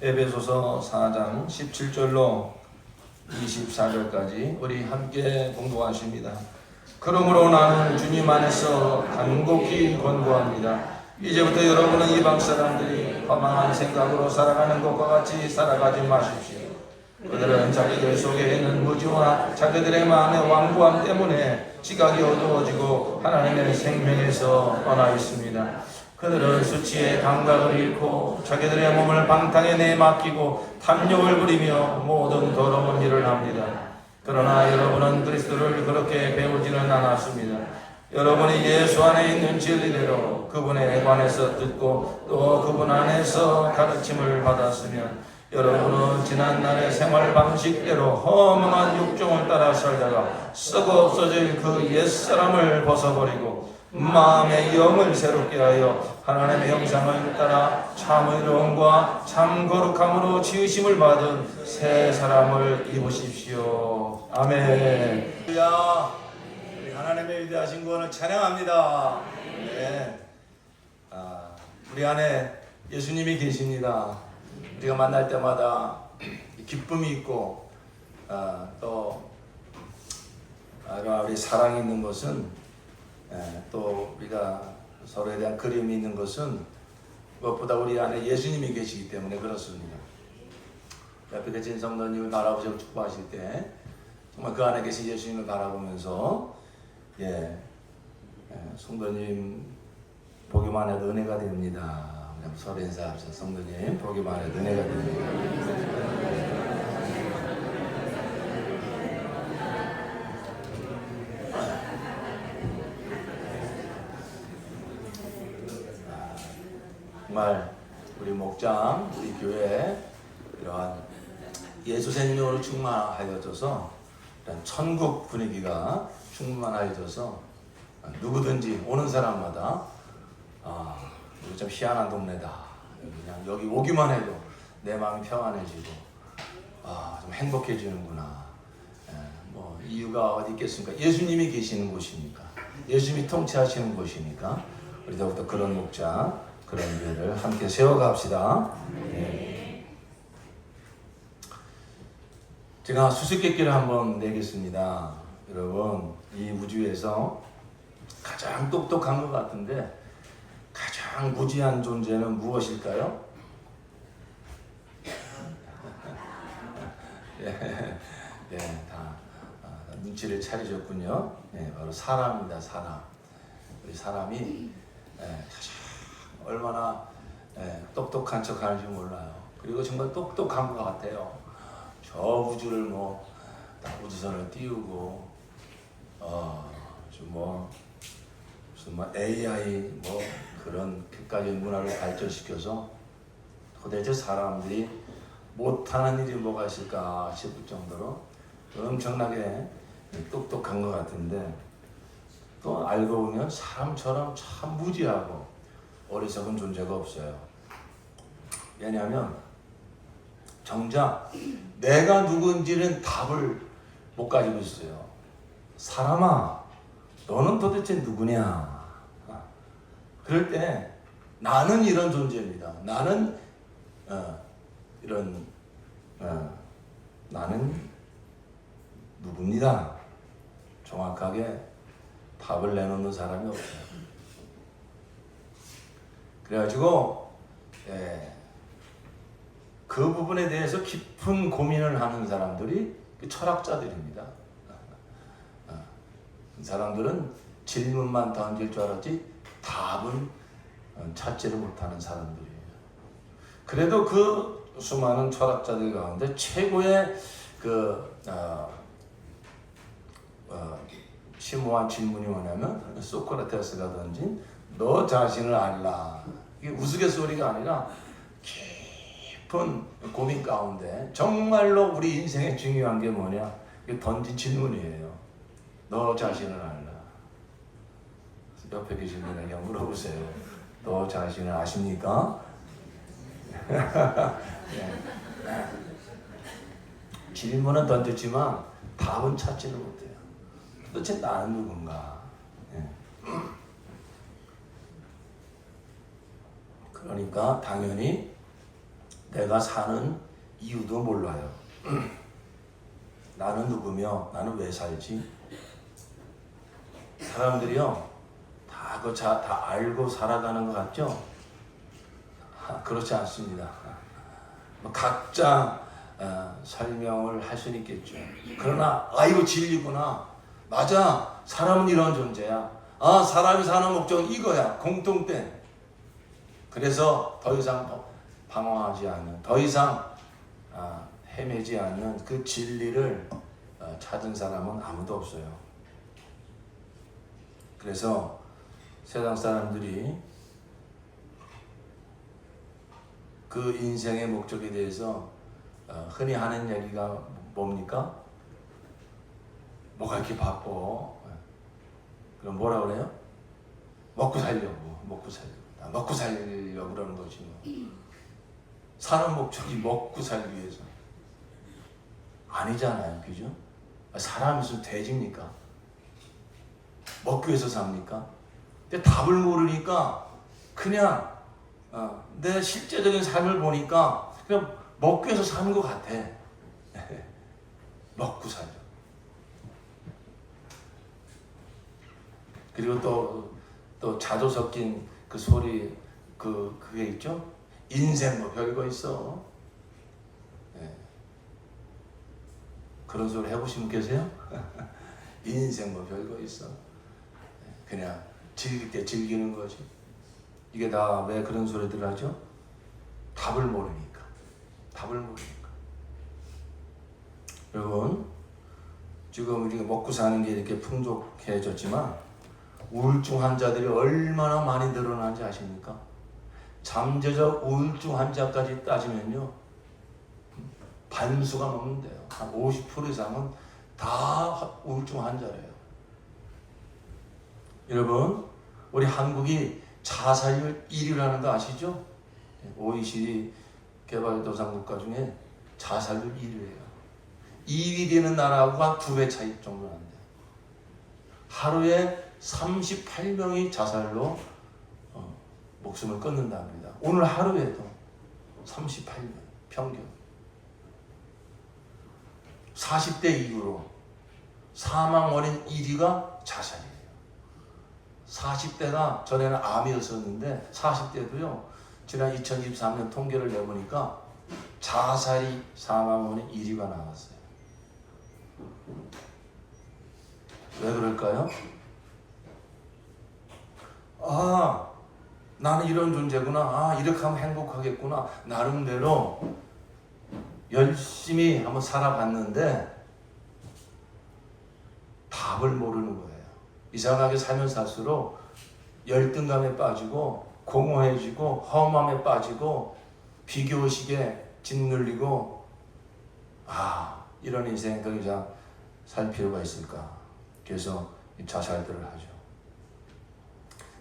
에베소서 4장 17절로 24절까지 우리 함께 공부하십니다. 그러므로 나는 주님 안에서 간곡히 권고합니다. 이제부터 여러분은 이방 사람들이 허망한 생각으로 살아가는 것과 같이 살아가지 마십시오. 그들은 자기들 속에 있는 무지와 자기들의 마음의 완고함 때문에 지각이 어두워지고 하나님의 생명에서 떠나 있습니다. 그들은 수치의 감각을 잃고 자기들의 몸을 방탕에 내맡기고 탐욕을 부리며 모든 더러운 일을 합니다. 그러나 여러분은 그리스도를 그렇게 배우지는 않았습니다. 여러분이 예수 안에 있는 진리대로 그분에 관해서 듣고 또 그분 안에서 가르침을 받았으면 여러분은 지난날의 생활 방식대로 허망한 육종을 따라 살다가 썩어 없어질 그 옛사람을 벗어버리고 마음의 영을 새롭게 하여 하나님의 형상을 따라 참 의로움과 참 거룩함으로 지으심을 받은 새 사람을 입으십시오. 아멘. 할렐루야. 우리 하나님의 위대하신 구원을 찬양합니다. 네. 우리 안에 예수님이 계십니다. 우리가 만날 때마다 기쁨이 있고 또 우리 사랑이 있는 것은 또 우리가 서로에 대한 그림이 있는 것은 무엇보다 우리 안에 예수님이 계시기 때문에 그렇습니다. 옆에 계신 성도님을 바라보시고 축복하실 때 정말 그 안에 계신 예수님을 바라보면서 성도님 보기만 해도 은혜가 됩니다. 서로 인사합시다. 성도님 보기만 해도 은혜가 됩니다. 정말 우리 목장, 우리 교회 이러한 예수 생명으로 충만하여져서 이런 천국 분위기가 충만하여져서 누구든지 오는 사람마다 여기 좀 희한한 동네다. 그냥 여기 오기만 해도 내 마음이 평안해지고 좀 행복해지는구나. 뭐 이유가 어디 있겠습니까? 예수님이 계시는 곳이니까, 예수님이 통치하시는 곳이니까 우리 더욱더 그런 목장, 그런 교회를 함께 세워갑시다. 네. 제가 수수께끼를 한번 내겠습니다. 여러분, 이 우주에서 가장 똑똑한 것 같은데 가장 무지한 존재는 무엇일까요? 다 눈치를 차리셨군요. 바로 사람입니다. 사람. 우리 사람이 가장 얼마나 똑똑한 척 하는지 몰라요. 그리고 정말 똑똑한 것 같아요. 저 우주를 우주선을 띄우고 무슨 AI 그런 끝까지 문화를 발전시켜서 도대체 사람들이 못하는 일이 뭐가 있을까 싶을 정도로 엄청나게 똑똑한 것 같은데 또 알고 보면 사람처럼 참 무지하고 어리석은 존재가 없어요. 왜냐하면 정작 내가 누군지는 답을 못 가지고 있어요. 사람아, 너는 도대체 누구냐? 그럴 때 나는 이런 존재입니다. 나는 나는 누굽니다. 정확하게 답을 내놓는 사람이 없어요. 그래가지고 그 부분에 대해서 깊은 고민을 하는 사람들이 철학자들입니다. 그 사람들은 질문만 던질 줄 알았지 답은 찾지를 못하는 사람들이에요. 그래도 그 수많은 철학자들 가운데 최고의 심오한 질문이 뭐냐면 소크라테스가 던진 너 자신을 알라. 이게 우스갯소리가 아니라 깊은 고민 가운데 정말로 우리 인생에 중요한 게 뭐냐? 이게 던진 질문이에요. 너 자신을 알라. 옆에 계신 분에게 물어보세요. 너 자신을 아십니까? 질문은 던졌지만 답은 찾지를 못해요. 도대체 나는 누군가? 그러니까 당연히 내가 사는 이유도 몰라요. 나는 누구며 나는 왜 살지? 사람들이요 다 알고 살아가는 것 같죠? 그렇지 않습니다. 각자 설명을 할 수는 있겠죠. 그러나 이거 진리구나. 맞아. 사람은 이런 존재야. 사람이 사는 목적은 이거야. 공통된. 그래서 더 이상 방황하지 않는, 더 이상 헤매지 않는 그 진리를 찾은 사람은 아무도 없어요. 그래서 세상 사람들이 그 인생의 목적에 대해서 흔히 하는 얘기가 뭡니까? 뭐가 이렇게 바빠? 그럼 뭐라 그래요? 먹고 살려고 그러는 거지. 사는 목적이 먹고 살기 위해서 아니잖아요, 그죠? 사람이 무슨 돼지입니까? 먹기 위해서 삽니까? 근데 답을 모르니까 그냥 내 실제적인 삶을 보니까 그냥 먹기 위해서 사는 것 같아. 먹고 살죠. 그리고 또 자조 섞인 그 소리 그게 있죠? 인생 뭐 별거 있어. 그런 소리 해보신 분 계세요? 인생 뭐 별거 있어. 그냥 즐길 때 즐기는 거지. 이게 다 왜 그런 소리들을 하죠? 답을 모르니까. 여러분, 지금 우리가 먹고 사는 게 이렇게 풍족해졌지만 우울증 환자들이 얼마나 많이 늘어나는지 아십니까? 잠재적 우울증 환자까지 따지면요, 반수가 넘는데요. 한 50% 이상은 다 우울증 환자래요. 여러분, 우리 한국이 자살률 1위라는 거 아시죠? OECD 개발도상 국가 중에 자살률 1위예요. 2위 되는 나라하고 한 2배 차이 정도 난대요. 하루에 38명이 자살로 목숨을 끊는답니다. 오늘 하루에도 38명 평균. 40대 이후로 사망 원인 1위가 자살이에요. 40대가 전에는 암이었었는데 40대도요. 지난 2023년 통계를 내보니까 자살이 사망 원인 1위가 나왔어요. 왜 그럴까요? 나는 이런 존재구나. 이렇게 하면 행복하겠구나. 나름대로 열심히 한번 살아봤는데 답을 모르는 거예요. 이상하게 살면 살수록 열등감에 빠지고 공허해지고 허무함에 빠지고 비교의식에 짓눌리고 이런 인생 더 이상 살 필요가 있을까? 그래서 자살들을 하죠.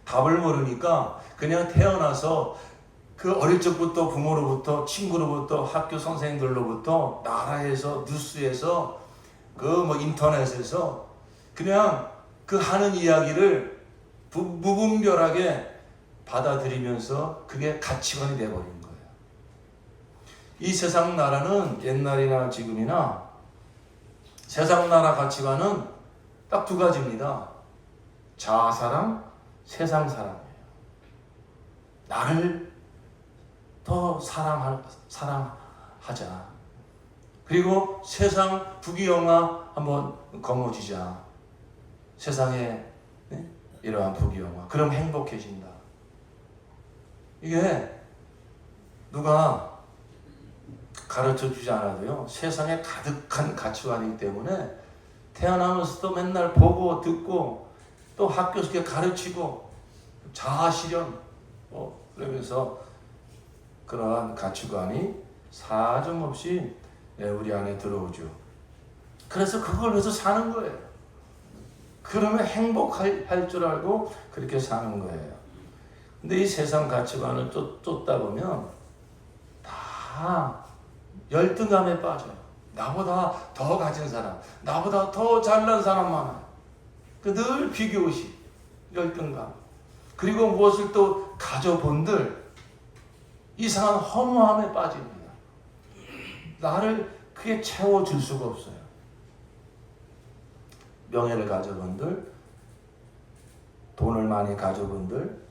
답을 모르니까 그냥 태어나서 그 어릴 적부터 부모로부터 친구로부터 학교 선생님들로부터 나라에서 뉴스에서 인터넷에서 그냥 그 하는 이야기를 무분별하게 받아들이면서 그게 가치관이 돼버린 거예요. 이 세상 나라는 옛날이나 지금이나 세상 나라 가치관은 딱 두 가지입니다. 자아사랑, 세상 사랑이에요. 나를 더 사랑하자. 그리고 세상 부귀영화 한번 거머쥐자. 세상에 이러한 부귀영화. 그럼 행복해진다. 이게 누가 가르쳐주지 않아도요. 세상에 가득한 가치관이기 때문에 태어나면서도 맨날 보고 듣고 또 학교에서 가르치고 자아실현 그러면서 그러한 가치관이 사정없이 우리 안에 들어오죠. 그래서 그걸 위해서 사는 거예요. 그러면 행복할 줄 알고 그렇게 사는 거예요. 근데 이 세상 가치관을 쫓다 보면 다 열등감에 빠져요. 나보다 더 가진 사람, 나보다 더 잘난 사람 많아요. 늘 비교의식, 열등감. 그리고 무엇을 또 가져본들 이상한 허무함에 빠집니다. 나를 그게 채워줄 수가 없어요. 명예를 가져본들, 돈을 많이 가져본들,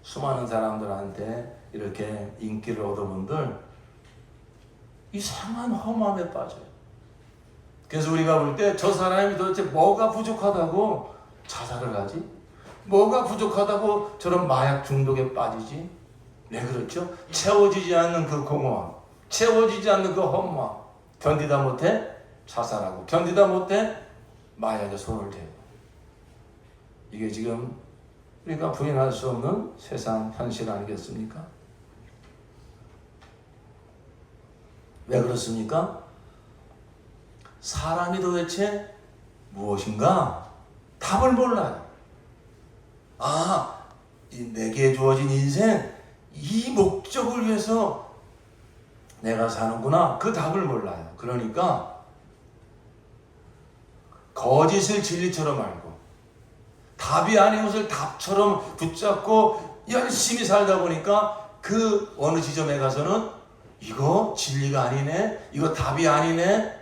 수많은 사람들한테 이렇게 인기를 얻어본들, 이상한 허무함에 빠져요. 그래서 우리가 볼 때 저 사람이 도대체 뭐가 부족하다고 자살을 하지? 뭐가 부족하다고 저런 마약 중독에 빠지지? 네, 그렇죠. 채워지지 않는 그 공허함, 채워지지 않는 그 허무함, 견디다 못해 자살하고, 견디다 못해 마약에 손을 대고. 이게 지금 우리가 부인할 수 없는 세상 현실 아니겠습니까? 왜 그렇습니까? 사람이 도대체 무엇인가? 답을 몰라요. 내게 주어진 인생, 이 목적을 위해서 내가 사는구나. 그 답을 몰라요. 그러니까 거짓을 진리처럼 알고, 답이 아닌 것을 답처럼 붙잡고 열심히 살다 보니까 그 어느 지점에 가서는 이거 진리가 아니네, 이거 답이 아니네,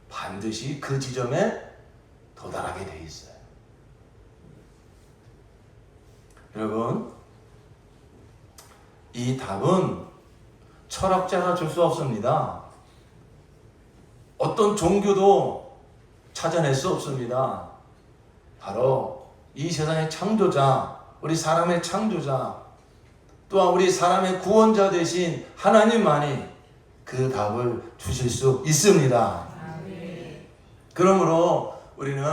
반드시 그 지점에 도달하게 돼 있어요. 여러분, 이 답은 철학자가 줄 수 없습니다. 어떤 종교도 찾아낼 수 없습니다. 바로 이 세상의 창조자, 우리 사람의 창조자, 또한 우리 사람의 구원자 되신 하나님만이 그 답을 주실 수 있습니다. 그러므로 우리는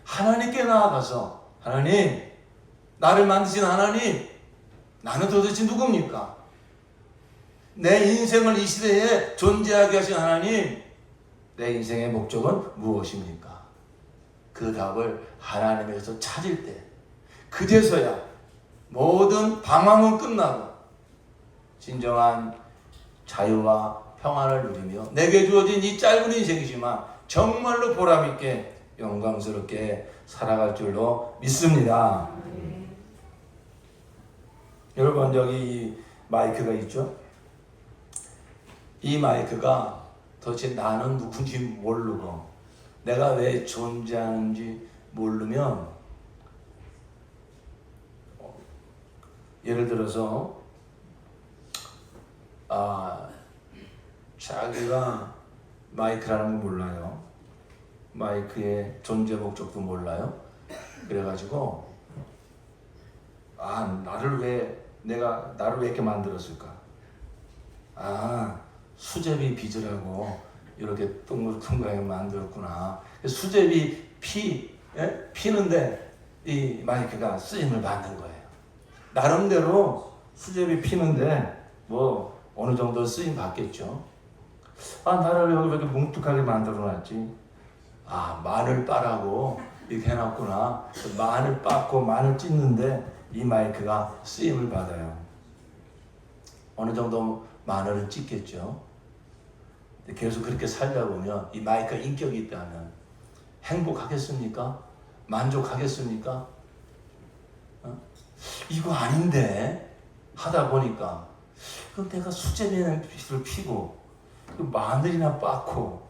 하나님께 나아가서, 하나님, 나를 만드신 하나님, 나는 도대체 누굽니까? 내 인생을 이 시대에 존재하게 하신 하나님, 내 인생의 목적은 무엇입니까? 그 답을 하나님에게서 찾을 때, 그제서야 모든 방황은 끝나고 진정한 자유와 평안을 누리며 내게 주어진 이 짧은 인생이지만 정말로 보람있게 영광스럽게 살아갈 줄로 믿습니다. 여러분, 여기 마이크가 있죠? 이 마이크가 도대체 나는 누군지 모르고 내가 왜 존재하는지 모르면, 예를 들어서 자기가 마이크라는 걸 몰라요. 마이크의 존재 목적도 몰라요. 그래가지고 나를 왜 이렇게 만들었을까? 수제비 빚으라고 이렇게 둥글둥글하게 만들었구나. 수제비 피는데 이 마이크가 쓰임을 받는 거예요. 나름대로 수제비 피는데 뭐 어느 정도 쓰임 받겠죠. 나를 여기 왜 이렇게 뭉툭하게 만들어놨지? 마늘 빠라고 이렇게 해놨구나. 마늘 빻고 마늘 찢는데 이 마이크가 쓰임을 받아요. 어느 정도 마늘을 찢겠죠. 계속 그렇게 살다 보면 이 마이크가 인격이 있다면 행복하겠습니까? 만족하겠습니까? 이거 아닌데 하다 보니까 그럼 내가 수제비를 피고 마늘이나 빻고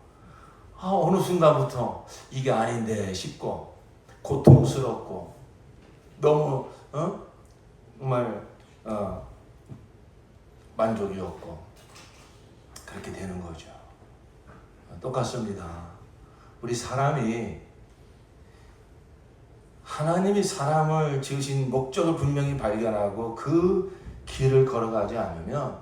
어느 순간부터 이게 아닌데 싶고 고통스럽고 너무 정말 만족이 없고 그렇게 되는 거죠. 똑같습니다. 우리 사람이 하나님이 사람을 지으신 목적을 분명히 발견하고 그 길을 걸어가지 않으면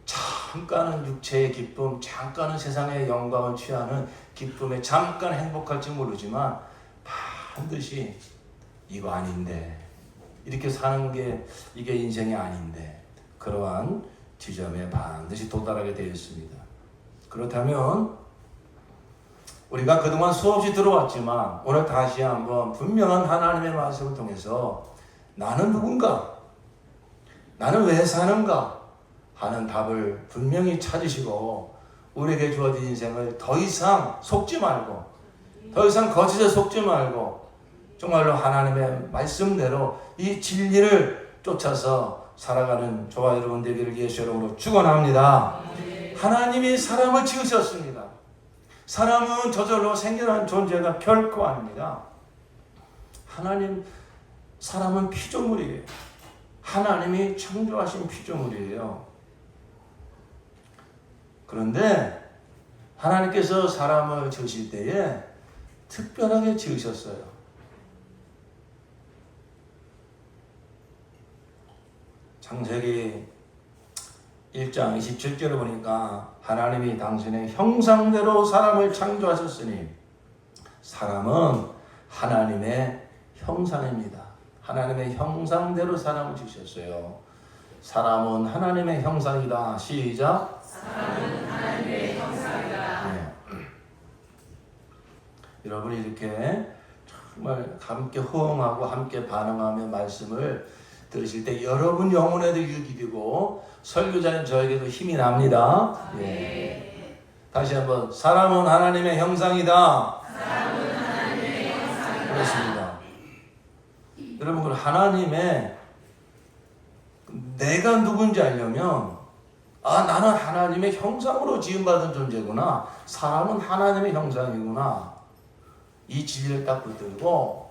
잠깐은 육체의 기쁨, 잠깐은 세상의 영광을 취하는 기쁨에 잠깐 행복할지 모르지만 반드시 이거 아닌데, 이렇게 사는 게 이게 인생이 아닌데, 그러한 지점에 반드시 도달하게 되어 있습니다. 그렇다면 우리가 그동안 수없이 들어왔지만 오늘 다시 한번 분명한 하나님의 말씀을 통해서 나는 누군가? 나는 왜 사는가? 하는 답을 분명히 찾으시고 우리에게 주어진 인생을 더 이상 속지 말고, 더 이상 거짓에 속지 말고 정말로 하나님의 말씀대로 이 진리를 쫓아서 살아가는 저와 여러분 되기를 예수 이름으로 축원합니다. 하나님이 사람을 지으셨습니다. 사람은 저절로 생겨난 존재가 결코 아닙니다. 사람은 피조물이에요. 하나님이 창조하신 피조물이에요. 그런데 하나님께서 사람을 지으실 때에 특별하게 지으셨어요. 창세기 1장 27절을 보니까 하나님이 당신의 형상대로 사람을 창조하셨으니 사람은 하나님의 형상입니다. 하나님의 형상대로 사람을 지으셨어요. 사람은 하나님의 형상이다. 시작. 사람은 하나님의 형상이다. 네. 여러분이 이렇게 정말 함께 호응하고 함께 반응하며 말씀을 들으실 때 여러분 영혼에도 유익이 되고 설교자인 저에게도 힘이 납니다. 예. 다시 한번 사람은 하나님의 형상이다. 사람은 하나님의 형상이다. 그렇습니다. 여러분 그 하나님의 내가 누군지 알려면 나는 하나님의 형상으로 지음받은 존재구나. 사람은 하나님의 형상이구나. 이 진리를 딱 붙들고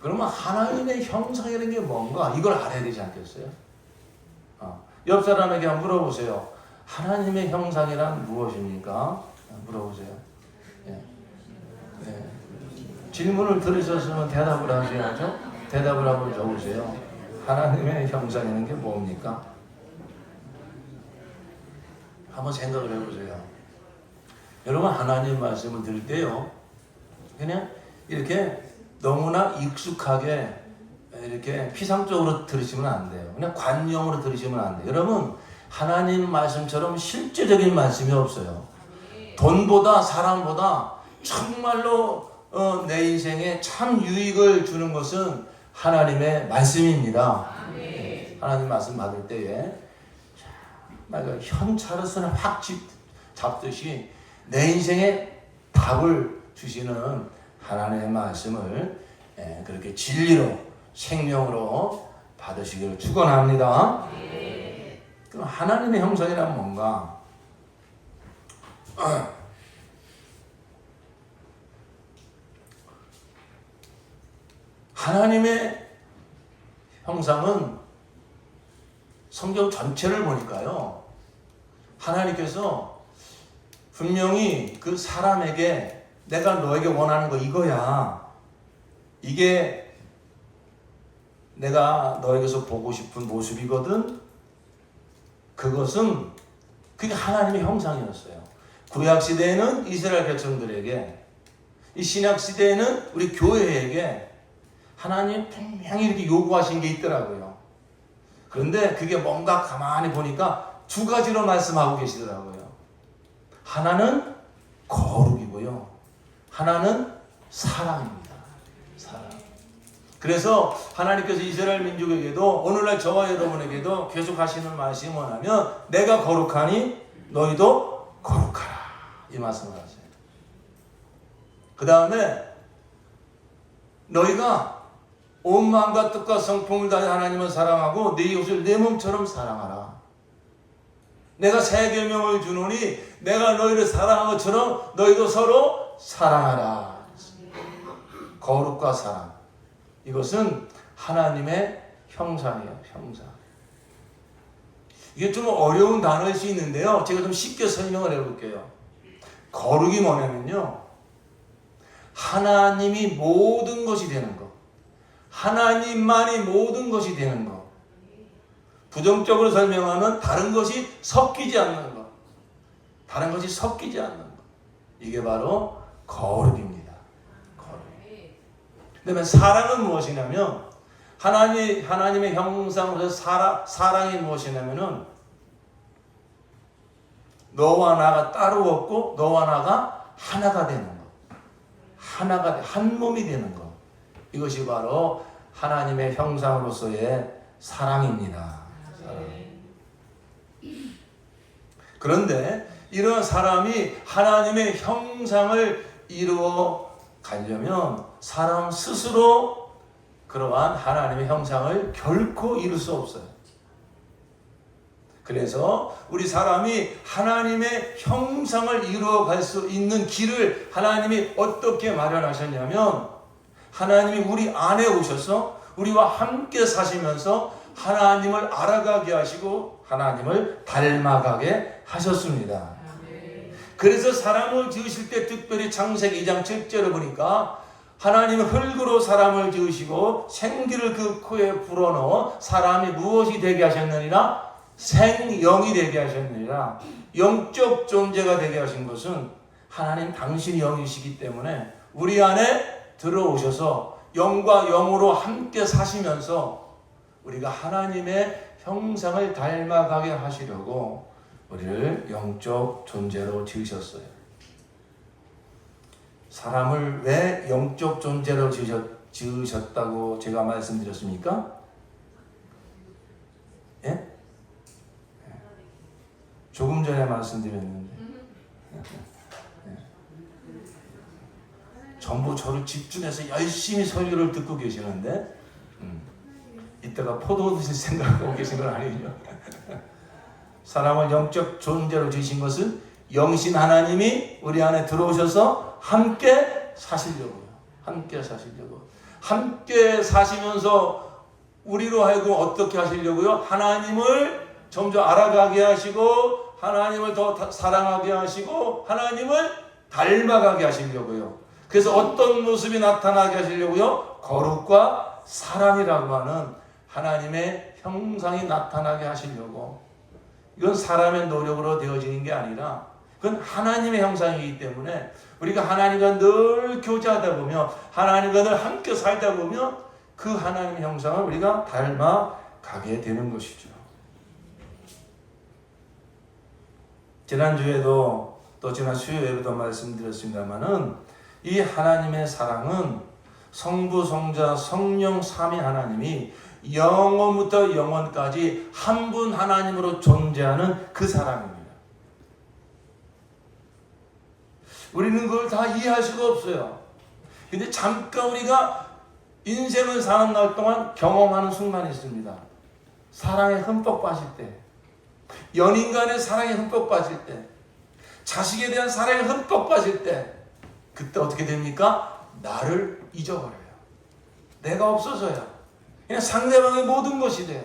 그러면 하나님의 형상이라는 게 뭔가 이걸 알아야 되지 않겠어요? 옆 사람에게 한번 물어보세요. 하나님의 형상이란 무엇입니까? 물어보세요. 예. 예. 질문을 들으셨으면 대답을 하셔야죠. 대답을 한번 적으세요. 하나님의 형상이라는 게 뭡니까? 한번 생각을 해보세요. 여러분 하나님 말씀을 들을 때요. 그냥 이렇게 너무나 익숙하게 이렇게 피상적으로 들으시면 안 돼요. 그냥 관용으로 들으시면 안 돼요. 여러분 하나님 말씀처럼 실제적인 말씀이 없어요. 돈보다 사람보다 정말로 내 인생에 참 유익을 주는 것은 하나님의 말씀입니다. 하나님 말씀 받을 때에 현찰로서는 확 잡듯이 내 인생에 답을 주시는 하나님의 말씀을 그렇게 진리로 생명으로 받으시기를 축원합니다. 그럼 하나님의 형상이란 뭔가? 하나님의 형상은 성경 전체를 보니까요. 하나님께서 분명히 그 사람에게 내가 너에게 원하는 거 이거야. 이게 내가 너에게서 보고 싶은 모습이거든. 그게 하나님의 형상이었어요. 구약 시대에는 이스라엘 백성들에게, 이 신약 시대에는 우리 교회에게 하나님 분명히 이렇게 요구하신 게 있더라고요. 그런데 그게 뭔가 가만히 보니까 두 가지로 말씀하고 계시더라고요. 하나는 거룩이고요. 하나는 사랑입니다. 사랑. 그래서 하나님께서 이스라엘 민족에게도 오늘날 저와 여러분에게도 계속 하시는 말씀이 뭐냐면 내가 거룩하니 너희도 거룩하라. 이 말씀을 하세요. 그 다음에 너희가 온 마음과 뜻과 성품을 다해 하나님을 사랑하고 네 이웃을 내 몸처럼 사랑하라. 내가 새 계명을 주노니 내가 너희를 사랑한 것처럼 너희도 서로 사랑하라. 거룩과 사랑. 이것은 하나님의 형상이에요. 형상. 이게 좀 어려운 단어일 수 있는데요. 제가 좀 쉽게 설명을 해볼게요. 거룩이 뭐냐면요. 하나님이 모든 것이 되는 것. 하나님만이 모든 것이 되는 것. 부정적으로 설명하면 다른 것이 섞이지 않는 것. 다른 것이 섞이지 않는 것. 이게 바로 거룩입니다. 거룩. 그다음에 사랑은 무엇이냐면 하나님의 형상으로서 사랑이 무엇이냐면은 너와 나가 따로 없고 너와 나가 하나가 되는 것. 하나가 한 몸이 되는 것. 이것이 바로 하나님의 형상으로서의 사랑입니다. 사랑. 그런데 이런 사람이 하나님의 형상을 이루어 가려면 사람 스스로 그러한 하나님의 형상을 결코 이룰 수 없어요. 그래서 우리 사람이 하나님의 형상을 이루어갈 수 있는 길을 하나님이 어떻게 마련하셨냐면, 하나님이 우리 안에 오셔서 우리와 함께 사시면서 하나님을 알아가게 하시고 하나님을 닮아가게 하셨습니다. 그래서 사람을 지으실 때 특별히 창세기 2장 7절을 보니까 하나님은 흙으로 사람을 지으시고 생기를 그 코에 불어넣어 사람이 무엇이 되게 하셨느니라? 생영이 되게 하셨느니라. 영적 존재가 되게 하신 것은 하나님 당신이 영이시기 때문에 우리 안에 들어오셔서 영과 영으로 함께 사시면서 우리가 하나님의 형상을 닮아가게 하시려고 우리를 영적 존재로 지으셨어요. 사람을 왜 영적 존재로 지으셨다고 제가 말씀드렸습니까? 예? 조금 전에 말씀드렸는데 전부 저를 집중해서 열심히 설교를 듣고 계시는데 이따가 포도 드실 생각하고 계신 건 아니죠. 사람을 영적 존재로 지으신 것은 영신 하나님이 우리 안에 들어오셔서 함께 사시려고요. 함께 사시려고. 함께 사시면서 우리로 하여금 어떻게 하시려고요? 하나님을 점점 알아가게 하시고 하나님을 더 사랑하게 하시고 하나님을 닮아가게 하시려고요. 그래서 어떤 모습이 나타나게 하시려고요? 거룩과 사랑이라고 하는 하나님의 형상이 나타나게 하시려고. 이건 사람의 노력으로 되어지는 게 아니라 그건 하나님의 형상이기 때문에 우리가 하나님과 늘 교제하다 보면 하나님과 늘 함께 살다 보면 그 하나님의 형상을 우리가 닮아가게 되는 것이죠. 지난주에도 또 지난 수요일에도 말씀드렸습니다마는 이 하나님의 사랑은 성부, 성자, 성령 삼위 하나님이 영원부터 영원까지 한 분 하나님으로 존재하는 그 사랑입니다. 우리는 그걸 다 이해할 수가 없어요. 근데 잠깐 우리가 인생을 사는 날 동안 경험하는 순간이 있습니다. 사랑에 흠뻑 빠질 때, 연인 간의 사랑에 흠뻑 빠질 때, 자식에 대한 사랑에 흠뻑 빠질 때, 그때 어떻게 됩니까? 나를 잊어버려요. 내가 없어져요. 그냥 상대방의 모든 것이 돼요.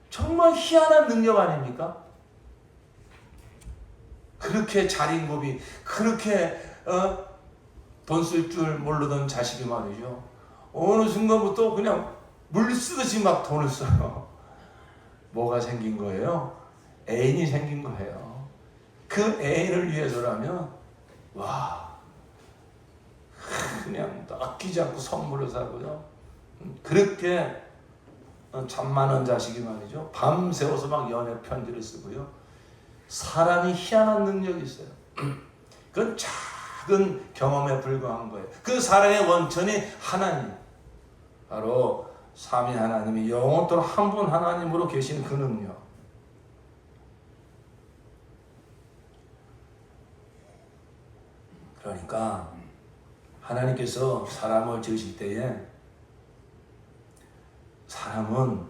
정말 희한한 능력 아닙니까? 그렇게 자린고비, 그렇게 돈 쓸 줄 모르던 자식이 말이죠. 어느 순간부터 그냥 물 쓰듯이 막 돈을 써요. 뭐가 생긴 거예요? 애인이 생긴 거예요. 그 애인을 위해서라면 와, 그냥 아끼지 않고 선물을 사고요. 그렇게 잠 많은 자식이 말이죠. 밤새워서 막 연애 편지를 쓰고요. 사람이 희한한 능력이 있어요. 그건 작은 경험에 불과한 거예요. 그 사랑의 원천이 하나님, 바로 삼위 하나님이 영원토록 한 분 하나님으로 계신 그 능력. 그러니까 하나님께서 사람을 지으실 때에 사람은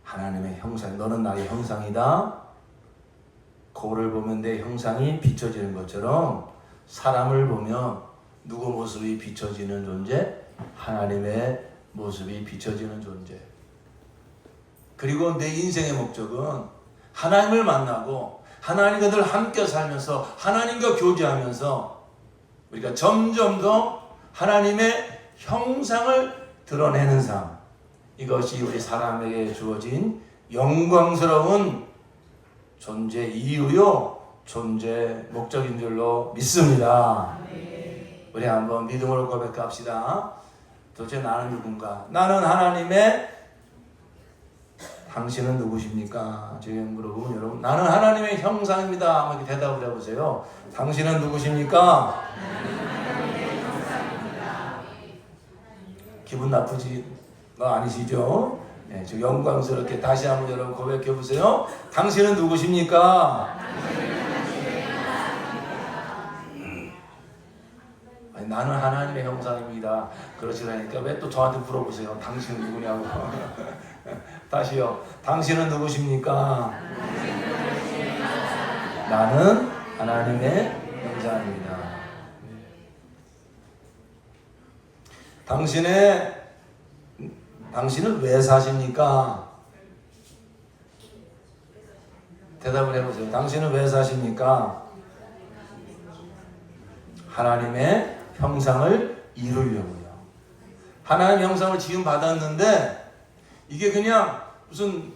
하나님의 형상, 너는 나의 형상이다. 거울을 보면 내 형상이 비춰지는 것처럼 사람을 보면 누구 모습이 비춰지는 존재? 하나님의 모습이 비춰지는 존재. 그리고 내 인생의 목적은 하나님을 만나고 하나님과 늘 함께 살면서 하나님과 교제하면서 우리가 점점 더 하나님의 형상을 드러내는 삶. 이것이 우리 사람에게 주어진 영광스러운 존재 이유요, 존재 목적인 줄로 믿습니다. 우리 한번 믿음으로 고백합시다. 도대체 나는 누군가? 나는 하나님의, 당신은 누구십니까? 지금 물어보면 여러분, 나는 하나님의 형상입니다. 한번 대답을 해보세요. 당신은 누구십니까? 기분 나쁘지가 아니시죠? 네, 저 영광스럽게 다시 한번 여러분 고백해 보세요. 당신은 누구십니까? 아니, 나는 하나님의 형상입니다. 그러시라니까 왜 또 저한테 물어보세요? 당신은 누구냐고. 다시요. 당신은 누구십니까? 나는 하나님의 형상입니다. 당신은 왜 사십니까? 대답을 해보세요. 당신은 왜 사십니까? 하나님의 형상을 이루려고요. 하나님의 형상을 지금 받았는데 이게 그냥 무슨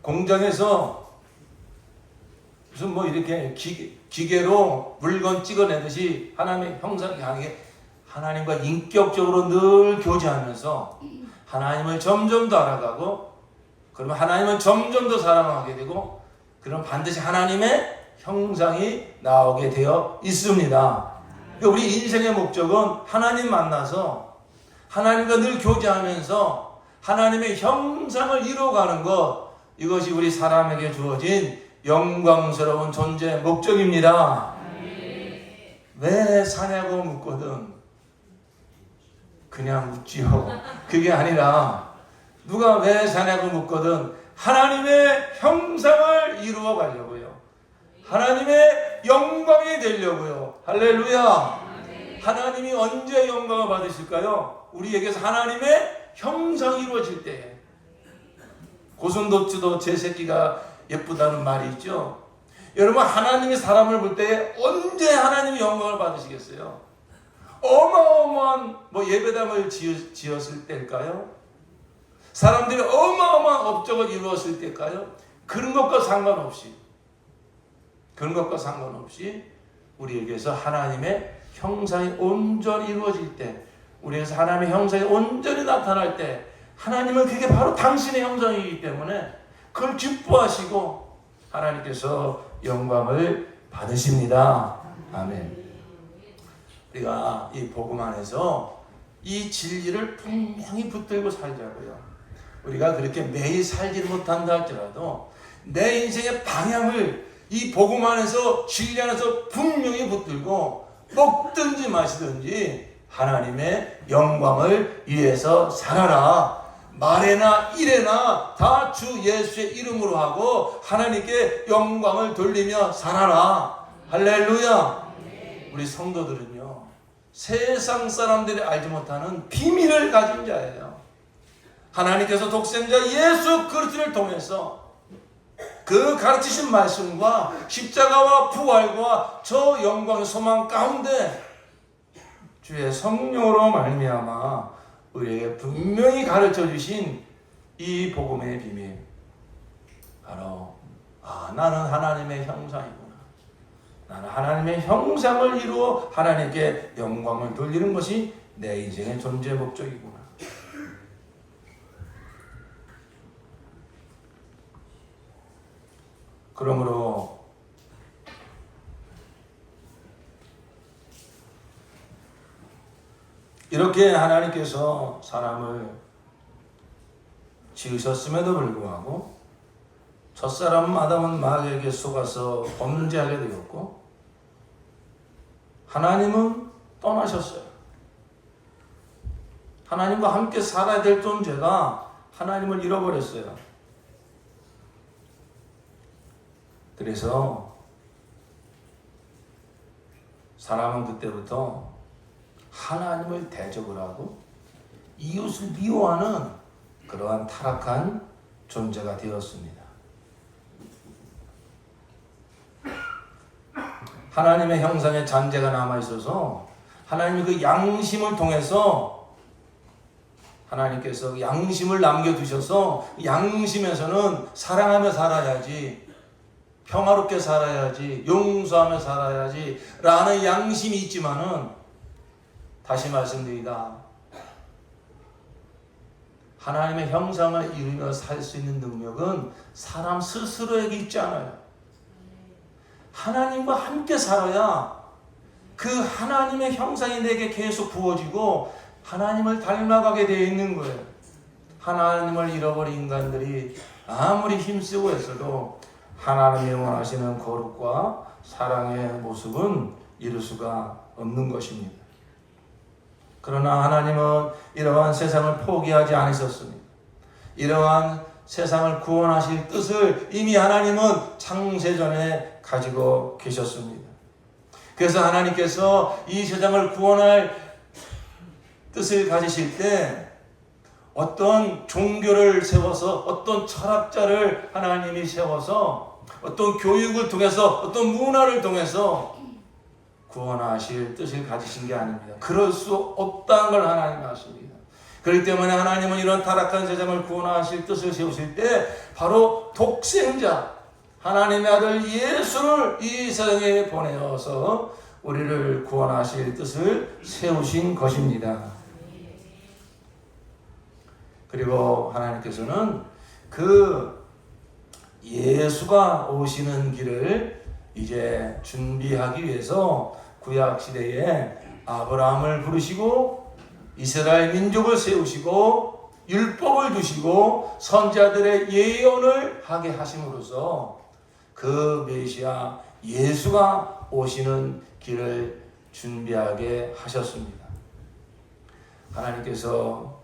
공장에서 무슨 뭐 이렇게 기계로 물건 찍어내듯이 하나님의 형상이 강하게 하나님과 인격적으로 늘 교제하면서 하나님을 점점 더 알아가고 그러면 하나님은 점점 더 사랑하게 되고 그럼 반드시 하나님의 형상이 나오게 되어 있습니다. 그러니까 우리 인생의 목적은 하나님 만나서 하나님과 늘 교제하면서 하나님의 형상을 이루어가는 것, 이것이 우리 사람에게 주어진 영광스러운 존재의 목적입니다. 왜 사냐고 묻거든 그냥 묻지요. 그게 아니라 누가 왜 사냐고 묻거든 하나님의 형상을 이루어 가려고요. 하나님의 영광이 되려고요. 할렐루야. 하나님이 언제 영광을 받으실까요? 우리에게서 하나님의 형상이 이루어질 때. 고슴도치도 제 새끼가 예쁘다는 말이 있죠. 여러분, 하나님이 사람을 볼 때 언제 하나님이 영광을 받으시겠어요? 어마어마한 예배당을 지었을 때일까요? 사람들이 어마어마한 업적을 이루었을 때일까요? 그런 것과 상관없이 우리에게서 하나님의 형상이 온전히 이루어질 때, 우리에게서 하나님의 형상이 온전히 나타날 때, 하나님은 그게 바로 당신의 형상이기 때문에 그걸 기뻐하시고 하나님께서 영광을 받으십니다. 아멘. 우리가 이 복음 안에서 이 진리를 분명히 붙들고 살자고요. 우리가 그렇게 매일 살지 못한다 할지라도 내 인생의 방향을 이 복음 안에서 진리 안에서 분명히 붙들고 먹든지 마시든지 하나님의 영광을 위해서 살아라. 말에나 일에나 다 주 예수의 이름으로 하고 하나님께 영광을 돌리며 살아라. 할렐루야. 우리 성도들은요, 세상 사람들이 알지 못하는 비밀을 가진 자예요. 하나님께서 독생자 예수 그리스도를 통해서 그 가르치신 말씀과 십자가와 부활과 저 영광의 소망 가운데 주의 성령으로 말미암아 우리에게 분명히 가르쳐 주신 이 복음의 비밀, 바로 나는 하나님의 형상이구나. 나는 하나님의 형상을 이루어 하나님께 영광을 돌리는 것이 내 인생의 존재 목적이구나. 그러므로 이렇게 하나님께서 사람을 지으셨음에도 불구하고 첫사람 아담은 마귀에게 속아서 범죄하게 되었고 하나님은 떠나셨어요. 하나님과 함께 살아야 될 존재가 하나님을 잃어버렸어요. 그래서 사람은 그때부터 하나님을 대적을 하고 이웃을 미워하는 그러한 타락한 존재가 되었습니다. 하나님의 형상의 잔재가 남아있어서 하나님의 그 양심을 통해서 하나님께서 양심을 남겨두셔서 양심에서는 사랑하며 살아야지, 평화롭게 살아야지, 용서하며 살아야지 라는 양심이 있지만은, 다시 말씀드리다, 하나님의 형상을 이루며 살 수 있는 능력은 사람 스스로에게 있지 않아요. 하나님과 함께 살아야 그 하나님의 형상이 내게 계속 부어지고 하나님을 닮아가게 되어 있는 거예요. 하나님을 잃어버린 인간들이 아무리 힘쓰고 했어도 하나님이 원하시는 거룩과 사랑의 모습은 이룰 수가 없는 것입니다. 그러나 하나님은 이러한 세상을 포기하지 않으셨습니다. 이러한 세상을 구원하실 뜻을 이미 하나님은 창세전에 가지고 계셨습니다. 그래서 하나님께서 이 세상을 구원할 뜻을 가지실 때 어떤 종교를 세워서 어떤 철학자를 하나님이 세워서 어떤 교육을 통해서 어떤 문화를 통해서 구원하실 뜻을 가지신 게 아닙니다. 그럴 수 없다는 걸 하나님은 아십니다. 그렇기 때문에 하나님은 이런 타락한 세상을 구원하실 뜻을 세우실 때 바로 독생자 하나님의 아들 예수를 이 세상에 보내어서 우리를 구원하실 뜻을 세우신 것입니다. 그리고 하나님께서는 그 예수가 오시는 길을 이제 준비하기 위해서 구약시대에 아브라함을 부르시고 이스라엘 민족을 세우시고 율법을 두시고 선지자들의 예언을 하게 하심으로써 그 메시아 예수가 오시는 길을 준비하게 하셨습니다. 하나님께서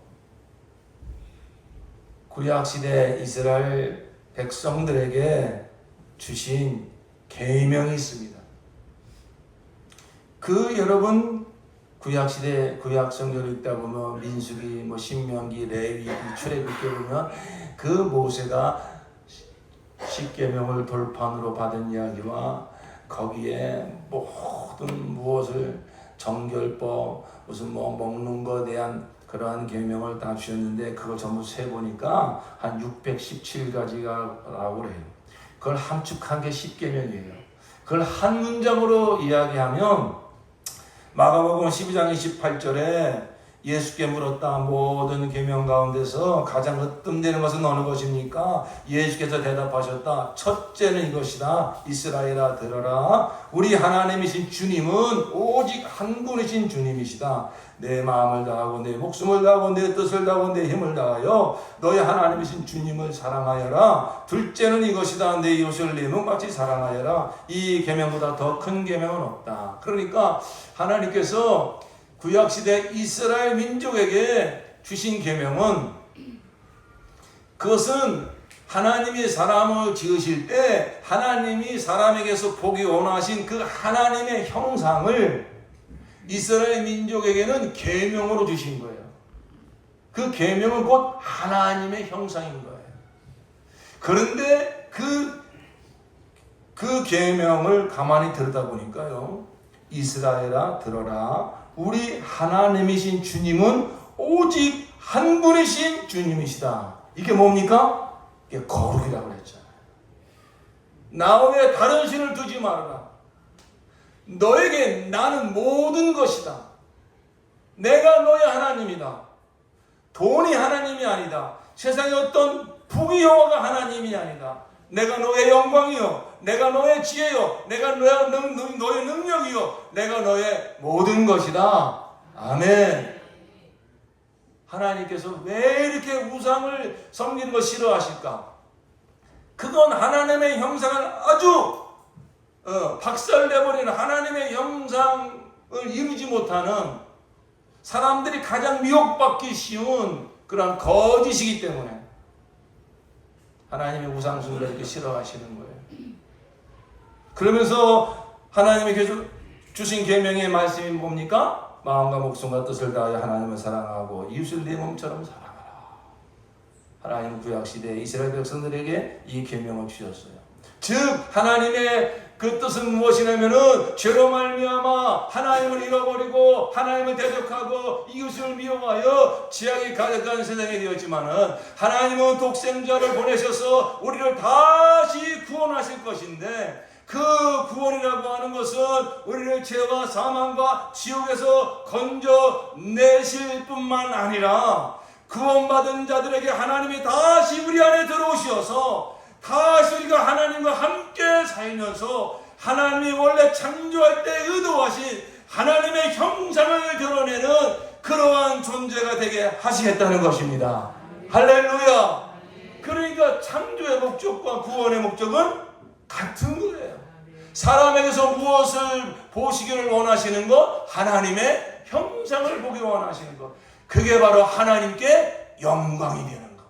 구약시대 이스라엘 백성들에게 주신 계명이 있습니다. 그 여러분 구약시대 구약성경을 읽다 보면 민수기, 신명기, 레위기, 출애굽기 보면 그 모세가 십계명을 돌판으로 받은 이야기와 거기에 모든 무엇을 정결법 무슨 먹는 것에 대한 그러한 계명을 다 주셨는데 그걸 전부 세보니까 한 617가지라고 그래요. 그걸 함축한 게 십계명이에요. 그걸 한 문장으로 이야기하면 마가복음 12장 28절에 예수께 물었다. 모든 계명 가운데서 가장 으뜸되는 것은 어느 것입니까? 예수께서 대답하셨다. 첫째는 이것이다. 이스라엘아 들어라. 우리 하나님이신 주님은 오직 한 분이신 주님이시다. 내 마음을 다하고 내 목숨을 다하고 내 뜻을 다하고 내 힘을 다하여 너희 하나님이신 주님을 사랑하여라. 둘째는 이것이다. 내 이웃을 내 몸같이 사랑하여라. 이 계명보다 더 큰 계명은 없다. 그러니까 하나님께서 구약시대 이스라엘 민족에게 주신 계명은 그것은 하나님이 사람을 지으실 때 하나님이 사람에게서 보기 원하신 그 하나님의 형상을 이스라엘 민족에게는 계명으로 주신 거예요. 그 계명은 곧 하나님의 형상인 거예요. 그런데 그 계명을 가만히 들여다보니까요. 이스라엘아 들어라. 우리 하나님이신 주님은 오직 한 분이신 주님이시다. 이게 뭡니까? 이게 거룩이라고 그랬잖아요. 나 외에 다른 신을 두지 말아라. 너에게 나는 모든 것이다. 내가 너의 하나님이다. 돈이 하나님이 아니다. 세상의 어떤 부귀영화가 하나님이 아니다. 내가 너의 영광이요, 내가 너의 지혜요, 내가 너의 능력이요, 내가 너의 모든 것이다. 아멘. 하나님께서 왜 이렇게 우상을 섬기는 걸 싫어하실까? 그건 하나님의 형상을 아주 박살내버리는 하나님의 형상을 이루지 못하는 사람들이 가장 미혹받기 쉬운 그런 거짓이기 때문에 하나님의 우상숭배를 이렇게 싫어하시는 거예요. 그러면서 하나님이 주신 계명의 말씀이 뭡니까? 마음과 목숨과 뜻을 다하여 하나님을 사랑하고 이웃을 내 몸처럼 사랑하라. 하나님 구약시대 이스라엘 백성들에게 이 계명을 주셨어요. 즉 하나님의 그 뜻은 무엇이냐면은 죄로 말미암아 하나님을 잃어버리고 하나님을 대적하고 이웃을 미워하여 죄악이 가득한 세상이 되었지만은 하나님은 독생자를 보내셔서 우리를 다시 구원하실 것인데 그 구원이라고 하는 것은 우리를 죄와 사망과 지옥에서 건져내실 뿐만 아니라 구원받은 자들에게 하나님이 다시 우리 안에 들어오셔서 다시 우리가 하나님과 함께 살면서 하나님이 원래 창조할 때 의도하신 하나님의 형상을 드러내는 그러한 존재가 되게 하시겠다는 것입니다. 할렐루야. 그러니까 창조의 목적과 구원의 목적은 같은 거예요. 사람에게서 무엇을 보시기를 원하시는 것? 하나님의 형상을 보기 원하시는 것. 그게 바로 하나님께 영광이 되는 것.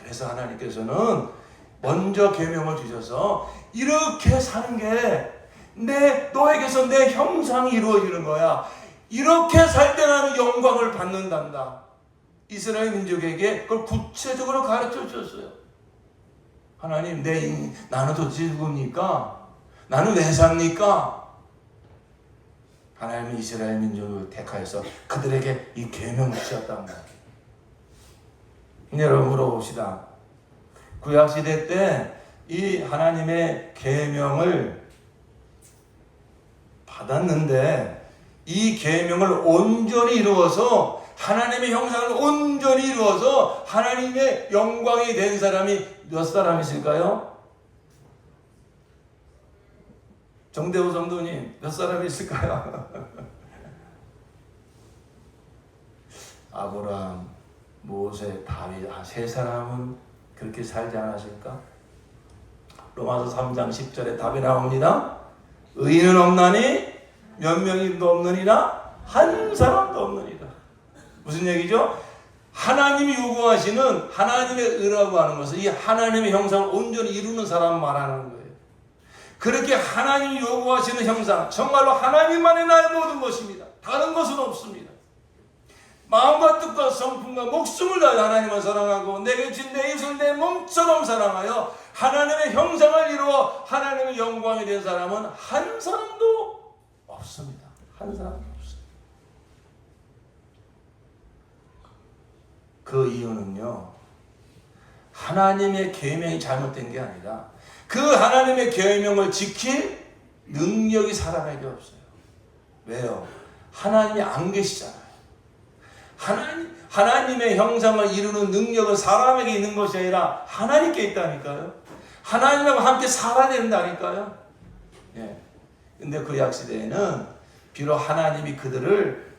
그래서 하나님께서는 먼저 계명을 주셔서 이렇게 사는 게 너에게서 내 형상이 이루어지는 거야. 이렇게 살 때 나는 영광을 받는단다. 이스라엘 민족에게 그걸 구체적으로 가르쳐 주셨어요. 하나님, 나는 도대체 누굽니까? 나는 왜 삽니까? 하나님은 이스라엘 민족을 택하여서 그들에게 이 계명을 주셨단 말이에요. 여러분 물어봅시다. 구약시대 때 이 하나님의 계명을 받았는데 이 계명을 온전히 이루어서 하나님의 형상을 온전히 이루어서 하나님의 영광이 된 사람이 몇 사람 있을까요? 정대호 성도님 몇 사람이 있을까요? 아브라함, 모세, 다윗 세 사람은 그렇게 살지 않았을까? 로마서 3장 10절에 답이 나옵니다. 의인은 없나니 몇 명이도 없느니라 한 사람도 없느니라. 무슨 얘기죠? 하나님이 요구하시는 하나님의 의라고 하는 것은 이 하나님의 형상을 온전히 이루는 사람 말하는 거예요. 그렇게 하나님이 요구하시는 형상, 정말로 하나님만이 나의 모든 것입니다. 다른 것은 없습니다. 마음과 뜻과 성품과 목숨을 다해 하나님을 사랑하고 내게 진 내 이웃을 내 몸처럼 사랑하여 하나님의 형상을 이루어 하나님의 영광이 된 사람은 한 사람도 없습니다. 한 사람도 없습니다. 그 이유는요, 하나님의 계명이 잘못된 게 아니라 그 하나님의 계명을 지킬 능력이 사람에게 없어요. 왜요? 하나님이 안 계시잖아요. 하나님의 형상을 이루는 능력은 사람에게 있는 것이 아니라 하나님께 있다니까요. 하나님하고 함께 살아야 된다니까요. 예. 근데 그 약시대에는 비록 하나님이 그들을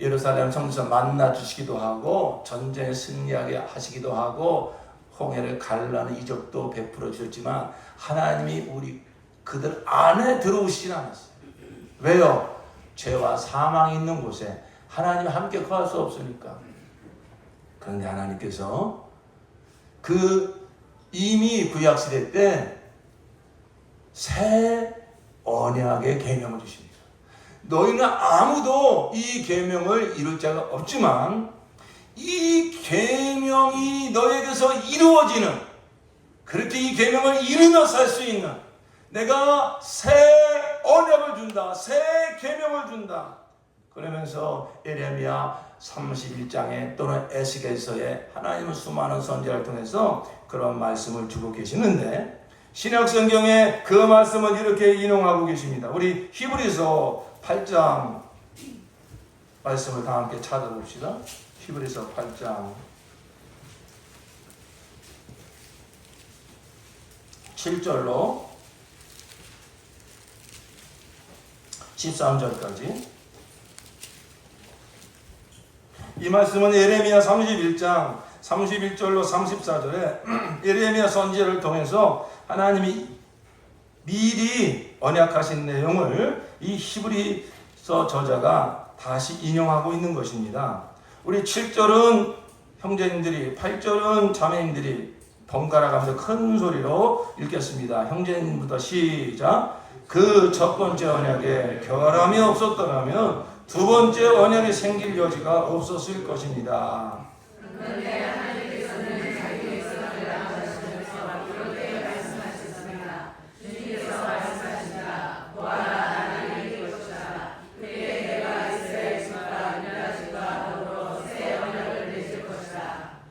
예루살렘 성전에서 만나 주시기도 하고 전쟁에 승리하게 하시기도 하고 홍해를 갈라는 이적도 베풀어 주셨지만 하나님이 그들 안에 들어오시진 않았어요. 왜요? 죄와 사망이 있는 곳에 하나님이 함께 거할 수 없으니까. 그런데 하나님께서 이미 구약시대 때 새 언약의 계명을 주십니다. 너희는 아무도 이 계명을 이룰 자가 없지만 이 계명이 너에게서 이루어지는, 그렇게 이 계명을 이루며 살 수 있는, 내가 새 언약을 준다, 새 계명을 준다. 그러면서 예레미야 31장에 또는 에스겔서에 하나님은 수많은 선지자를 통해서 그런 말씀을 주고 계시는데, 신약 성경에 그 말씀을 이렇게 인용하고 계십니다. 우리 히브리서 8장 말씀을 다 함께 찾아봅시다. 히브리서 8장 7절로 13절까지. 이 말씀은 예레미야 31장 31절로 34절에 예레미야 선지자를 통해서 하나님이 미리 언약하신 내용을 이 히브리서 저자가 다시 인용하고 있는 것입니다. 우리 7절은 형제님들이, 8절은 자매님들이 번갈아 가면서 큰 소리로 읽겠습니다. 형제님부터 시작. 그 첫 번째 언약에 결함이 없었더라면 두 번째 언약이 생길 여지가 없었을 것입니다. 그런데 하나님께서는 자기 백성을 낳으시면서 그렇게 말씀하셨습니다. 주님께서 말씀하신다. 보아라, 나는 이길 것이다. 그때 내가 이스라엘 집과 유다 집과 더불어 새 언약을 맺을 것이다.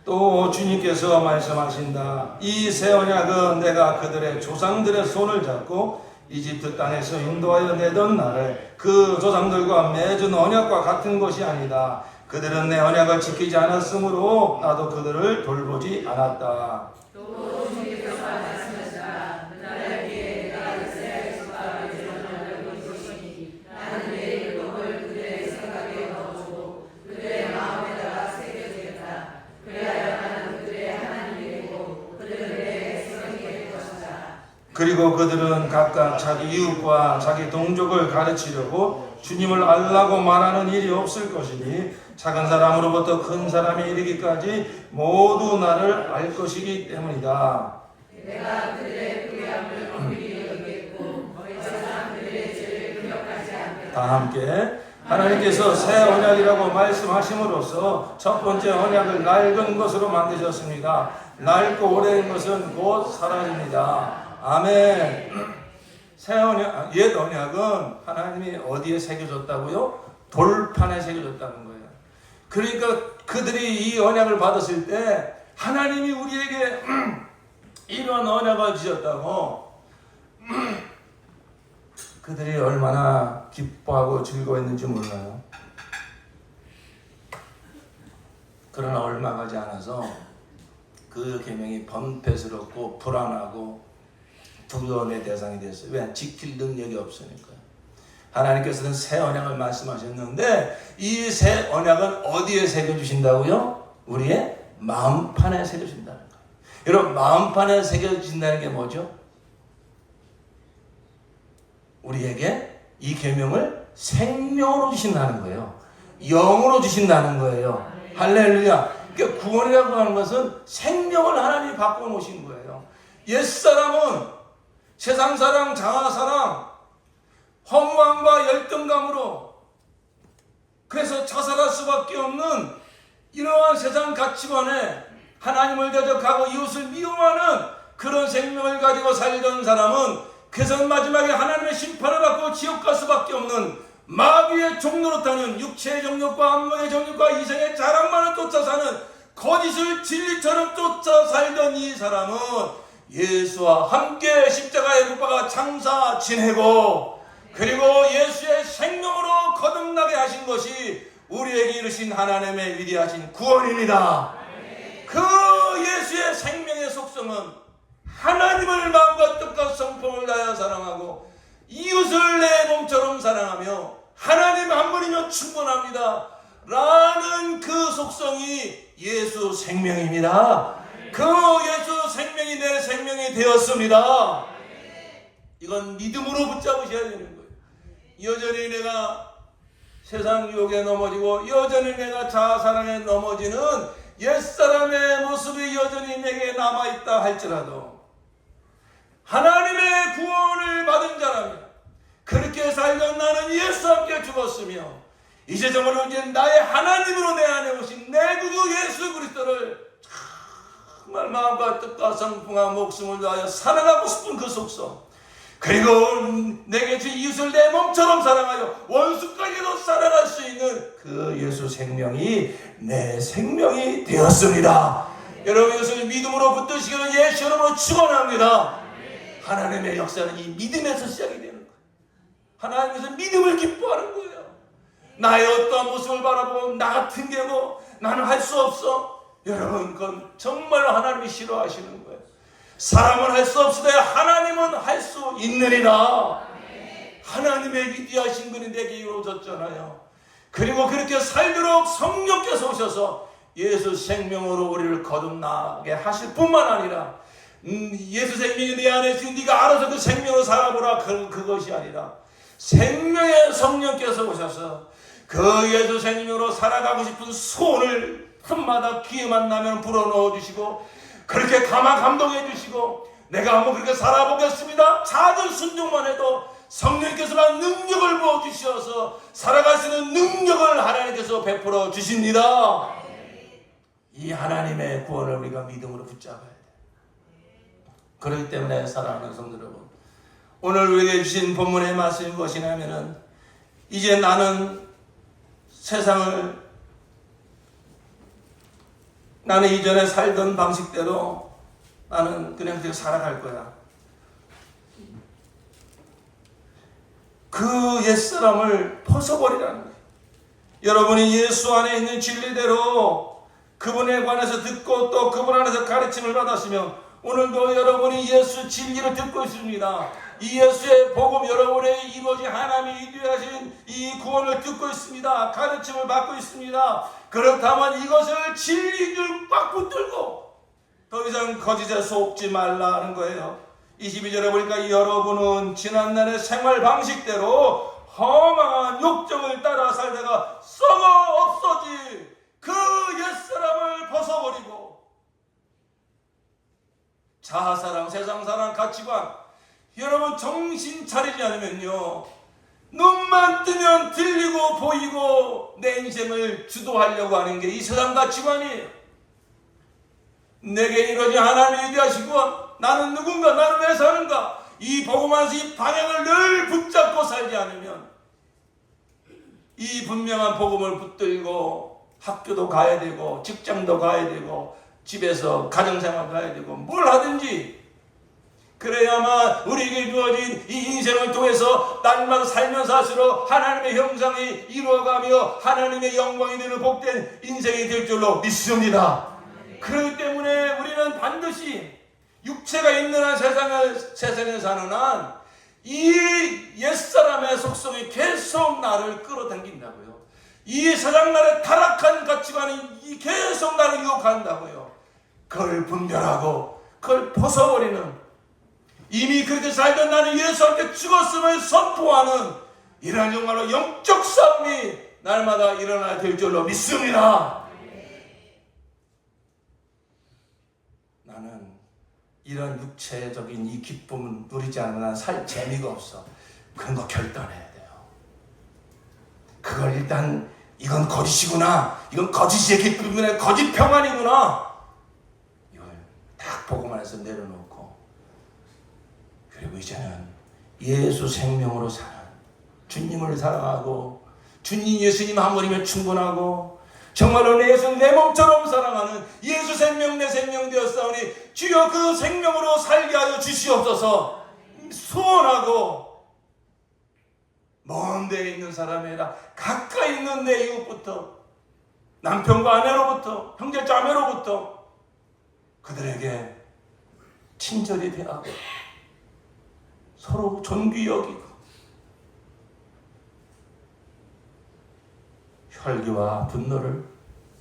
또 주님께서 말씀하신다. 이 새 언약은 내가 그들의 조상들의 손을 잡고 이집트 땅에서 인도하여 내던 날에 그 조상들과 맺은 언약과 같은 것이 아니다. 그들은 내 언약을 지키지 않았으므로 나도 그들을 돌보지 않았다. 또 주님께서 말씀하시다. 그날에 비해 내가 이스라엘 집과 맺은 언약을 이루시니 나는 내 율법을 그들의 생각에 넣어주고 그들의 마음에다가 새겨주겠다. 그래야 나는 그들의 하나님이 되고 그들은 내 백성이 될 것이다. 그리고 그들은 각각 자기 이웃과 자기 동족을 가르치려고 주님을 알라고 말하는 일이 없을 것이니 작은 사람으로부터 큰 사람에 이르기까지 모두 나를 알 것이기 때문이다. 내가 그들의 불의함을 엄밀히 여기겠고 더 이상 그들의 죄를 기억하지 않겠다. 다 함께 하나님께서 새 언약이라고 말씀하심으로써 첫 번째 언약을 낡은 것으로 만드셨습니다. 낡고 오래된 것은 곧 사라집니다. 아멘. 새 언약, 옛 언약은 하나님이 어디에 새겨졌다고요? 돌판에 새겨졌다는 거예요. 그러니까 그들이 이 언약을 받았을 때 하나님이 우리에게 이런 언약을 주셨다고 그들이 얼마나 기뻐하고 즐거워했는지 몰라요. 그러나 얼마 가지 않아서 그 계명이 번패스럽고 불안하고 두려움의 대상이 됐어요. 왜? 지킬 능력이 없으니까요. 하나님께서는 새 언약을 말씀하셨는데 이 새 언약은 어디에 새겨주신다고요? 우리의 마음판에 새겨주신다는 거예요. 여러분, 마음판에 새겨주신다는 게 뭐죠? 우리에게 이 계명을 생명으로 주신다는 거예요. 영으로 주신다는 거예요. 할렐루야. 그러니까 구원이라고 하는 것은 생명을 하나님이 바꿔놓으신 거예요. 옛사람은 세상 사랑, 자아 사랑, 허무함과 열등감으로 그래서 자살할 수밖에 없는 이러한 세상 가치관에 하나님을 대적하고 이웃을 미움하는 그런 생명을 가지고 살던 사람은 그래서 마지막에 하나님의 심판을 받고 지옥 갈 수밖에 없는 마귀의 종로로 타는 육체의 정욕과 안목의 정욕과 이생의 자랑만을 쫓아 사는 거짓을 진리처럼 쫓아 살던 이 사람은 예수와 함께 십자가에 못 박아 장사 지내고 그리고 예수의 생명으로 거듭나게 하신 것이 우리에게 이루신 하나님의 위대하신 구원입니다. 그 예수의 생명의 속성은 하나님을 마음과 뜻과 성품을 다하여 사랑하고 이웃을 내 몸처럼 사랑하며 하나님 한 분이면 충분합니다 라는 그 속성이 예수 생명입니다. 그 예수 생명이 내 생명이 되었습니다. 이건 믿음으로 붙잡으셔야 되는 거예요. 여전히 내가 세상 유혹에 넘어지고 여전히 내가 자아사랑에 넘어지는 옛사람의 모습이 여전히 내게 남아있다 할지라도 하나님의 구원을 받은 자라면 그렇게 살던 나는 예수와 함께 죽었으며 이제 정말로 이제 나의 하나님으로 내 안에 오신 내 구주 예수 그리스도를 정말 마음과 뜻과 성품과 목숨을 다하여 사랑하고 싶은 그 속성 그리고 내게 주 이웃을 내 몸처럼 사랑하여 원수까지도 사랑할 수 있는 그 예수 생명이 내 생명이 되었습니다. 여러분 이것을 믿음으로 붙드시기를 예수 이름으로 축원합니다. 하나님의 역사는 이 믿음에서 시작이 되는 거예요. 하나님께서 믿음을 기뻐하는 거예요. 나의 어떠한 모습을 바라보고 나 같은 게 뭐 나는 할 수 없어. 여러분 그건 정말 하나님이 싫어하시는 거예요. 사람은 할 수 없으되 하나님은 할 수 있느니라. 하나님의 위대하신 분이 내게 이루어졌잖아요. 그리고 그렇게 살도록 성령께서 오셔서 예수 생명으로 우리를 거듭나게 하실 뿐만 아니라 예수 생명이 내 안에 있으니 네가 알아서 그 생명으로 살아보라 그것이 아니라 생명의 성령께서 오셔서 그 예수 생명으로 살아가고 싶은 소원을 틈마다 기회만 나면 불어넣어 주시고 그렇게 감동해 주시고 내가 한번 그렇게 살아보겠습니다. 작은 순종만 해도 성령께서만 능력을 부어주셔서 살아갈 수 있는 능력을 하나님께서 베풀어 주십니다. 이 하나님의 구원을 우리가 믿음으로 붙잡아야 돼요. 그렇기 때문에 사랑하는 성도 여러분, 오늘 우리에게 주신 본문의 말씀이 무엇이냐면은 이제 나는 나는 이전에 살던 방식대로 나는 그냥 그렇게 살아갈 거야. 그 옛사람을 벗어버리라는 거예요. 여러분이 예수 안에 있는 진리대로 그분에 관해서 듣고 또 그분 안에서 가르침을 받았으면 오늘도 여러분이 예수 진리를 듣고 있습니다. 이 예수의 복음 여러분의 이루어진 하나님이 이루어진 이 구원을 듣고 있습니다. 가르침을 받고 있습니다. 그렇다면 이것을 진리인 줄 꽉 붙들고 더 이상 거짓에 속지 말라는 거예요. 22절에 보니까 여러분은 지난날의 생활 방식대로 허망한 욕정을 따라 살다가 썩어 없어질 그 옛사람을 벗어버리고 자아사랑, 세상사랑, 가치관, 여러분 정신 차리지 않으면요, 눈만 뜨면 들리고 보이고 내 인생을 주도하려고 하는 게 이 세상 가치관이에요. 내게 이러지 하나님이 위대하시고 나는 누군가, 나는 왜 사는가, 이 복음 안에서 이 방향을 늘 붙잡고 살지 않으면, 이 분명한 복음을 붙들고 학교도 가야 되고 직장도 가야 되고 집에서 가정생활 가야 되고 뭘 하든지 그래야만 우리에게 주어진 이 인생을 통해서 날마다 살면서 할수록 하나님의 형상이 이루어가며 하나님의 영광이 되는 복된 인생이 될 줄로 믿습니다. 그렇기 때문에 우리는 반드시 육체가 있는 한 세상에 사는 한 이 옛사람의 속성이 계속 나를 끌어당긴다고요. 이 세상 나라의 타락한 가치관이 계속 나를 유혹한다고요. 그걸 분별하고 그걸 벗어버리는, 이미 그렇게 살던 나는 예수 함께 죽었음을 선포하는 이런 정말로 영적 싸움이 날마다 일어나야 될 줄로 믿습니다. 나는 이런 육체적인 이 기쁨은 누리지 않으면 살 재미가 없어. 그런 거 결단해야 돼요. 그걸 일단 이건 거짓이구나, 이건 거짓의 기쁨이구나, 거짓 평안이구나, 이걸 딱 복음 안에서 내려놓고, 그리고 이제는 예수 생명으로 사는, 주님을 사랑하고 주님 예수님 한 분이면 충분하고 정말로 내 예수 내 몸처럼 사랑하는 예수 생명 내 생명 되었사오니 주여 그 생명으로 살게 하여 주시옵소서. 소원하고 먼 데에 있는 사람이 아니라 가까이 있는 내 이웃부터, 남편과 아내로부터, 형제 자매로부터 그들에게 친절히 대하고 서로 존귀 여기고 혈기와 분노를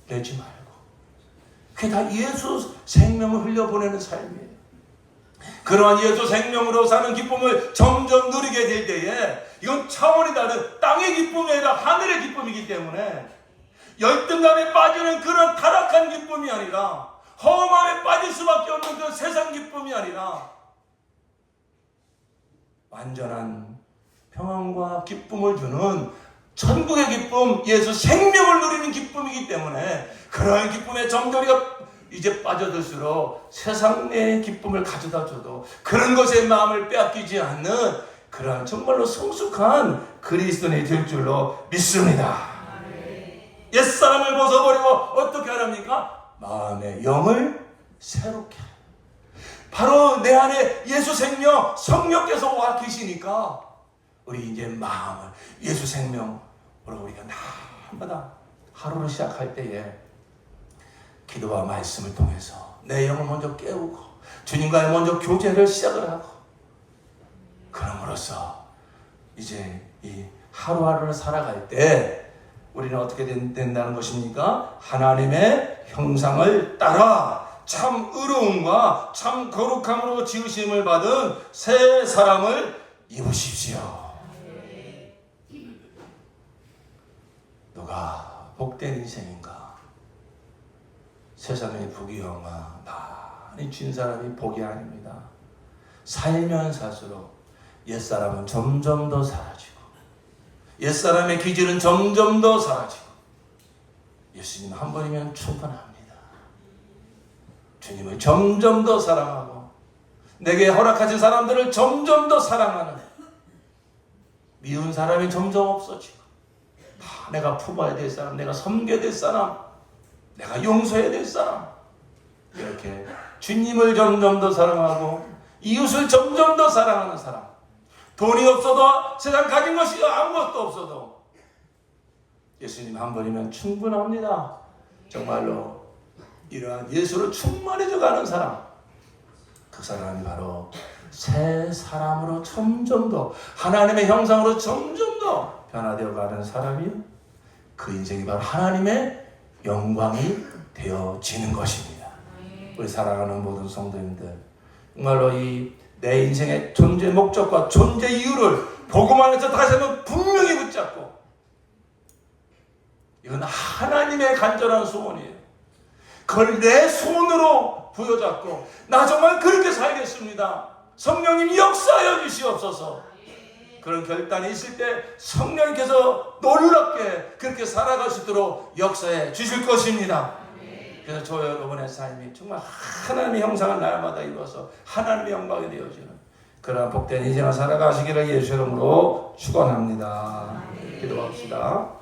내지 말고, 그게 다 예수 생명을 흘려보내는 삶이에요. 그러한 예수 생명으로 사는 기쁨을 점점 누리게 될 때에 이건 차원이 다른 땅의 기쁨이 아니라 하늘의 기쁨이기 때문에 열등감에 빠지는 그런 타락한 기쁨이 아니라, 허망에 빠질 수밖에 없는 그 세상 기쁨이 아니라 완전한 평안과 기쁨을 주는 천국의 기쁨, 예수 생명을 누리는 기쁨이기 때문에 그러한 기쁨에 점점 우리가 이제 빠져들수록 세상 내 기쁨을 가져다 줘도 그런 것에 마음을 빼앗기지 않는 그러한 정말로 성숙한 그리스도인이 될 줄로 믿습니다. 옛사람을 벗어버리고 어떻게 하랍니까? 마음의 영을 새롭게 하라. 바로 내 안에 예수 생명 성령께서 와 계시니까 우리 이제 마음을 예수 생명으로 우리가 날마다 하루를 시작할 때에 기도와 말씀을 통해서 내 영을 먼저 깨우고 주님과의 먼저 교제를 시작을 하고, 그럼으로써 이제 이 하루하루를 살아갈 때 우리는 어떻게 된다는 것입니까? 하나님의 형상을 따라 참 의로움과 참 거룩함으로 지으심을 받은 새 사람을 입으십시오. 누가 복된 인생인가? 세상의 부귀영화 많이 쥔 사람이 복이 아닙니다. 살면 살수록 옛사람은 점점 더 사라지고 옛사람의 기질은 점점 더 사라지고 예수님 한 번이면 충분합니다. 주님을 점점 더 사랑하고 내게 허락하신 사람들을 점점 더 사랑하는, 미운 사람이 점점 없어지고 다 내가 품어야 될 사람, 내가 섬겨야 될 사람, 내가 용서해야 될 사람, 이렇게 주님을 점점 더 사랑하고 이웃을 점점 더 사랑하는 사람, 돈이 없어도 세상 가진 것이 아무것도 없어도 예수님 한 번이면 충분합니다. 정말로 이러한 예수로 충만해져 가는 사람, 그 사람이 바로 새 사람으로 점점 더 하나님의 형상으로 점점 더 변화되어 가는 사람이, 그 인생이 바로 하나님의 영광이 되어지는 것입니다. 우리 사랑하는 모든 성도님들, 정말로 이 내 인생의 존재 목적과 존재 이유를 복음 안에서 다시 한번 분명히 붙잡고, 이건 하나님의 간절한 소원이에요. 그걸 내 손으로 부여잡고 나 정말 그렇게 살겠습니다, 성령님 역사하여 주시옵소서. 그런 결단이 있을 때 성령님께서 놀랍게 그렇게 살아갈 수 있도록 역사해 주실 것입니다. 그래서 저 여러분의 삶이 정말 하나님의 형상을 날마다 이루어서 하나님의 영광이 되어지는 그런 복된 인생을 살아가시기를 예수 이름으로 축원합니다. 기도합시다.